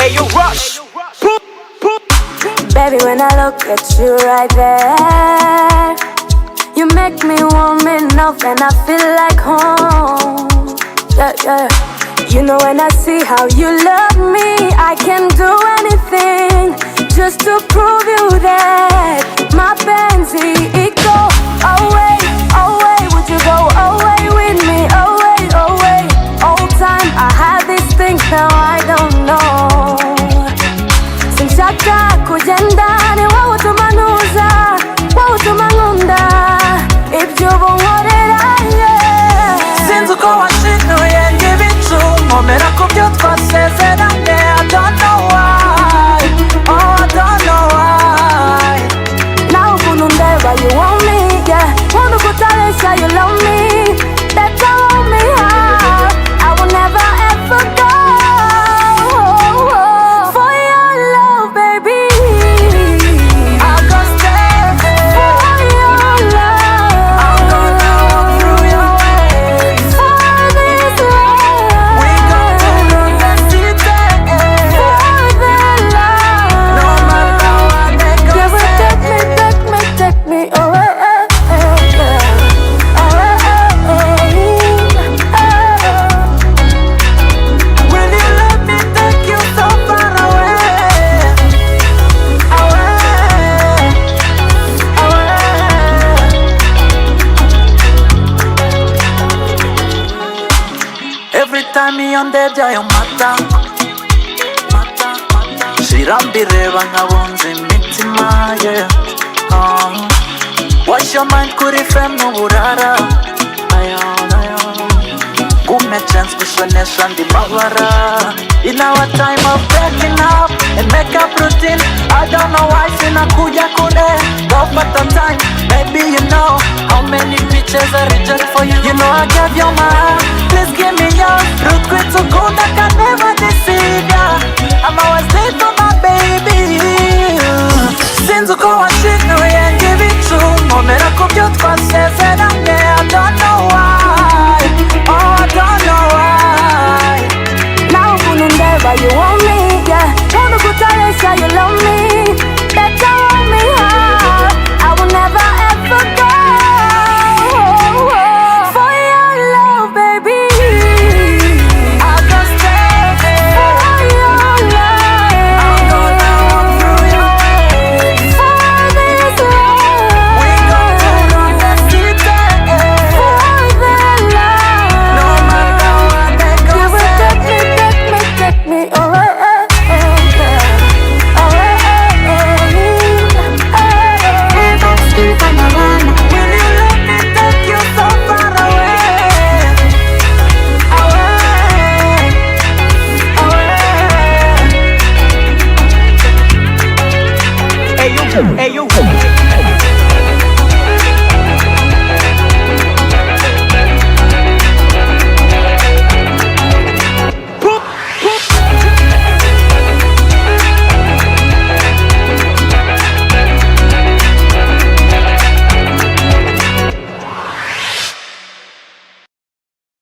Hey, you rush. Baby, when I look at you right there, you make me warm enough and I feel like home. Yeah, yeah. You know when I see how you love me, I can do anything just to prove you that my fancy it go away, away. Would you go away with me? Away, away. All time I had these things, now I don't know. Sinshaka kugenda ni wowe utumanuza, wowe utumankunda ibyo ubonkorera, yeah. Sinzi uko washinuye ngibicu nkomera ku byo twasezeranye. I don't know why, oh I don't know why. Now ukuntu ndeba you want me, yeah. Nkunda uko utabeshya you love me. That's how me high, I will never ever go for your love, baby. I'll go stay For your love, I'm gonna walk through your way. for this love, We gon' do the city. for the love. No matter what they gon' Yeah, but say. take me away. Will you let me take you so far away? Away, away. Every time me on there byayo mata shira mbireba nkabunza imitima, yeah. Wash your mind kuri fem n'uburara. Gume chance gushonesha ndi mabara. In our time of breaking up and make up routine, I don't know why sinakuja kure. Go for the time, maybe you know how many pictures I reject for you. You know I gave you my heart, please give me yours. Ruth quit to go